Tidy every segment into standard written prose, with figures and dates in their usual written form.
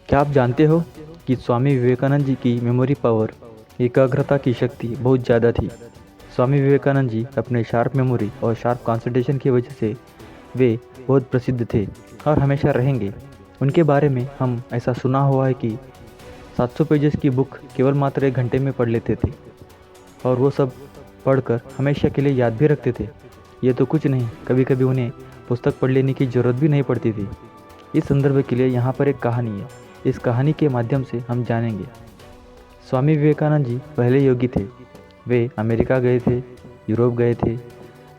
क्या आप जानते हो कि स्वामी विवेकानंद जी की मेमोरी पावर, एकाग्रता की शक्ति बहुत ज़्यादा थी। स्वामी विवेकानंद जी अपने शार्प मेमोरी और शार्प कंसंट्रेशन की वजह से वे बहुत प्रसिद्ध थे और हमेशा रहेंगे। उनके बारे में हम ऐसा सुना हुआ है कि 700 पेजेस की बुक केवल मात्र 1 घंटे में पढ़ लेते थे और वो सब पढ़कर हमेशा के लिए याद भी रखते थे। ये तो कुछ नहीं, कभी कभी उन्हें पुस्तक पढ़ लेने की ज़रूरत भी नहीं पड़ती थी। इस संदर्भ के लिए यहाँ पर एक कहानी है। इस कहानी के माध्यम से हम जानेंगे। स्वामी विवेकानंद जी पहले योगी थे। वे अमेरिका गए थे, यूरोप गए थे।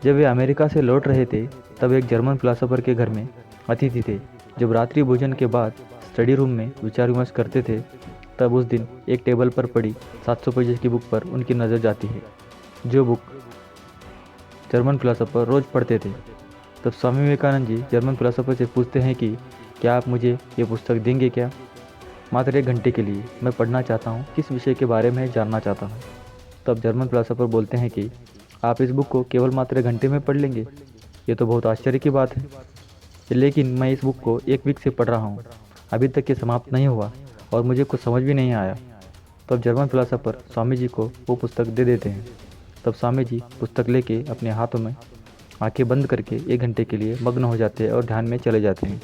जब वे अमेरिका से लौट रहे थे तब एक जर्मन फिलोसोफर के घर में अतिथि थे। जब रात्रि भोजन के बाद स्टडी रूम में विचार विमर्श करते थे तब उस दिन एक टेबल पर पड़ी 700 पेजेस की बुक पर उनकी नज़र जाती है, जो बुक जर्मन फिलोसोफर रोज़ पढ़ते थे। तब स्वामी विवेकानंद जी जर्मन फिलोसोफर से पूछते हैं कि क्या आप मुझे ये पुस्तक देंगे क्या? मात्र 1 घंटे के लिए मैं पढ़ना चाहता हूँ, किस विषय के बारे में जानना चाहता हूँ। तब जर्मन फिलोसोफर बोलते हैं कि आप इस बुक को केवल मात्र 1 घंटे में पढ़ लेंगे? ये तो बहुत आश्चर्य की बात है, लेकिन मैं इस बुक को 1 वीक से पढ़ रहा हूँ, अभी तक ये समाप्त नहीं हुआ और मुझे कुछ समझ भी नहीं आया। तब जर्मन फिलोसोफर स्वामी जी को वो पुस्तक दे देते हैं। तब स्वामी जी पुस्तक लेके अपने हाथों में आंखें बंद करके 1 घंटे के लिए मग्न हो जाते हैं और ध्यान में चले जाते हैं।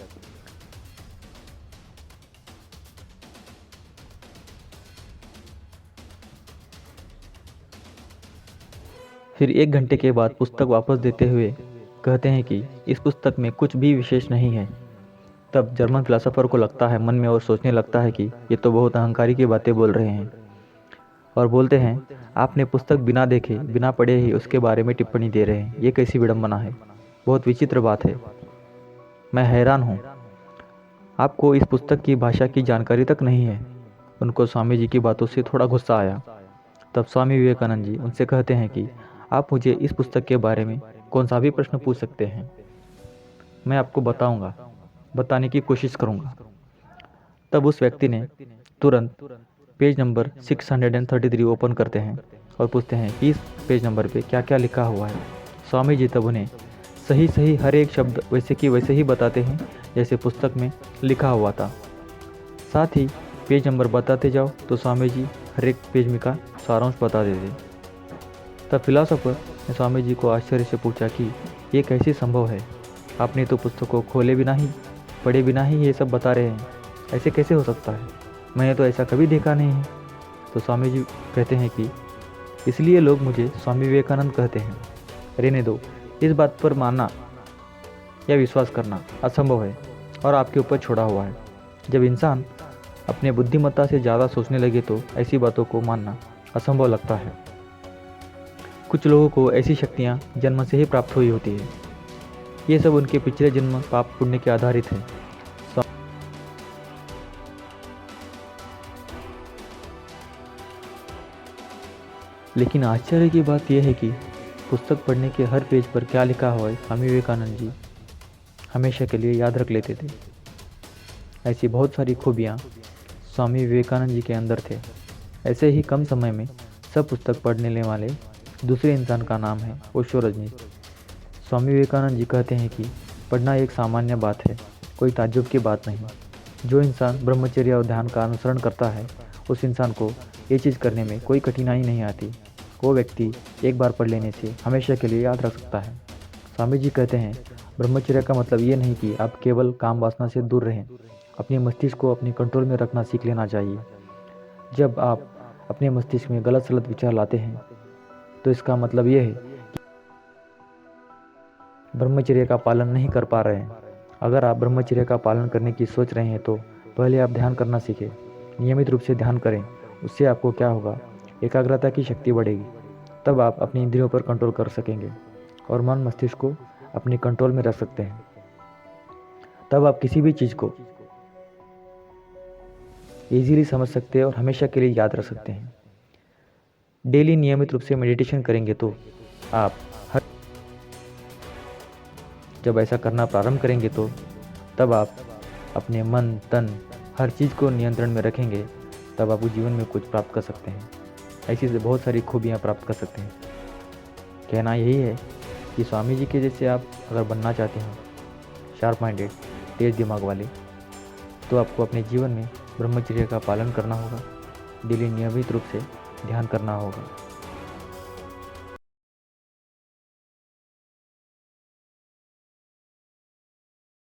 फिर 1 घंटे के बाद पुस्तक वापस देते हुए कहते हैं कि इस पुस्तक में कुछ भी विशेष नहीं है। तब जर्मन फिलोसोफर को लगता है मन में और सोचने लगता है कि ये तो बहुत अहंकारी की बातें बोल रहे हैं, और बोलते हैं आपने पुस्तक बिना देखे बिना पढ़े ही उसके बारे में टिप्पणी दे रहे हैं, ये कैसी विडंबना है, बहुत विचित्र बात है। मैं हैरान हूँ, आपको इस पुस्तक की भाषा की जानकारी तक नहीं है। उनको स्वामी जी की बातों से थोड़ा गुस्सा आया। तब स्वामी विवेकानंद जी उनसे कहते हैं कि आप मुझे इस पुस्तक के बारे में कौन सा भी प्रश्न पूछ सकते हैं, मैं आपको बताऊंगा, बताने की कोशिश करूंगा। तब उस व्यक्ति ने तुरंत पेज नंबर 633 ओपन करते हैं और पूछते हैं कि इस पेज नंबर पे क्या क्या लिखा हुआ है। स्वामी जी तब उन्हें सही सही हर एक शब्द वैसे कि वैसे ही बताते हैं जैसे पुस्तक में लिखा हुआ था। साथ ही पेज नंबर बताते जाओ तो स्वामी जी हर एक पेज में का सारांश बता देते। तब फिलोसोफर ने स्वामी जी को आश्चर्य से पूछा कि ये कैसे संभव है, आपने तो पुस्तक को खोले बिना ही पढ़े बिना ही ये सब बता रहे हैं, ऐसे कैसे हो सकता है, मैंने तो ऐसा कभी देखा नहीं है। तो स्वामी जी कहते हैं कि इसलिए लोग मुझे स्वामी विवेकानंद कहते हैं। रहने दो, इस बात पर मानना या विश्वास करना असंभव है और आपके ऊपर छोड़ा हुआ है। जब इंसान अपने बुद्धिमत्ता से ज़्यादा सोचने लगे तो ऐसी बातों को मानना असंभव लगता है। कुछ लोगों को ऐसी शक्तियाँ जन्म से ही प्राप्त हुई होती है, ये सब उनके पिछले जन्म पाप पुण्य के आधारित है। लेकिन आश्चर्य की बात यह है कि पुस्तक पढ़ने के हर पेज पर क्या लिखा हुआ है स्वामी विवेकानंद जी हमेशा के लिए याद रख लेते थे। ऐसी बहुत सारी खूबियाँ स्वामी विवेकानंद जी के अंदर थे। ऐसे ही कम समय में सब पुस्तक पढ़ने वाले दूसरे इंसान का नाम है ओशो रजनीश। स्वामी विवेकानंद जी कहते हैं कि पढ़ना एक सामान्य बात है, कोई ताज्जुब की बात नहीं। जो इंसान ब्रह्मचर्य और ध्यान का अनुसरण करता है उस इंसान को ये चीज़ करने में कोई कठिनाई नहीं आती। वो व्यक्ति एक बार पढ़ लेने से हमेशा के लिए याद रख सकता है। स्वामी जी कहते हैं ब्रह्मचर्य का मतलब ये नहीं कि आप केवल काम वासना से दूर रहें, अपने मस्तिष्क को अपने कंट्रोल में रखना सीख लेना चाहिए। जब आप अपने मस्तिष्क में गलत सलत विचार लाते हैं तो इसका मतलब ये है कि ब्रह्मचर्य का पालन नहीं कर पा रहे हैं। अगर आप ब्रह्मचर्य का पालन करने की सोच रहे हैं तो पहले आप ध्यान करना सीखें। नियमित रूप से ध्यान करें, उससे आपको क्या होगा, एकाग्रता की शक्ति बढ़ेगी। तब आप अपनी इंद्रियों पर कंट्रोल कर सकेंगे और मन मस्तिष्क को अपने कंट्रोल में रख सकते हैं। तब आप किसी भी चीज़ को ईजीली समझ सकते हैं और हमेशा के लिए याद रख सकते हैं। डेली नियमित रूप से मेडिटेशन करेंगे तो आप जब ऐसा करना प्रारंभ करेंगे तो तब आप अपने मन तन हर चीज़ को नियंत्रण में रखेंगे, तब आप जीवन में कुछ प्राप्त कर सकते हैं। ऐसी से बहुत सारी खूबियाँ प्राप्त कर सकते हैं। कहना यही है कि स्वामी जी के जैसे आप अगर बनना चाहते हैं, शार्प माइंडेड, तेज दिमाग वाले, तो आपको अपने जीवन में ब्रह्मचर्य का पालन करना होगा, डेली नियमित रूप से ध्यान करना होगा।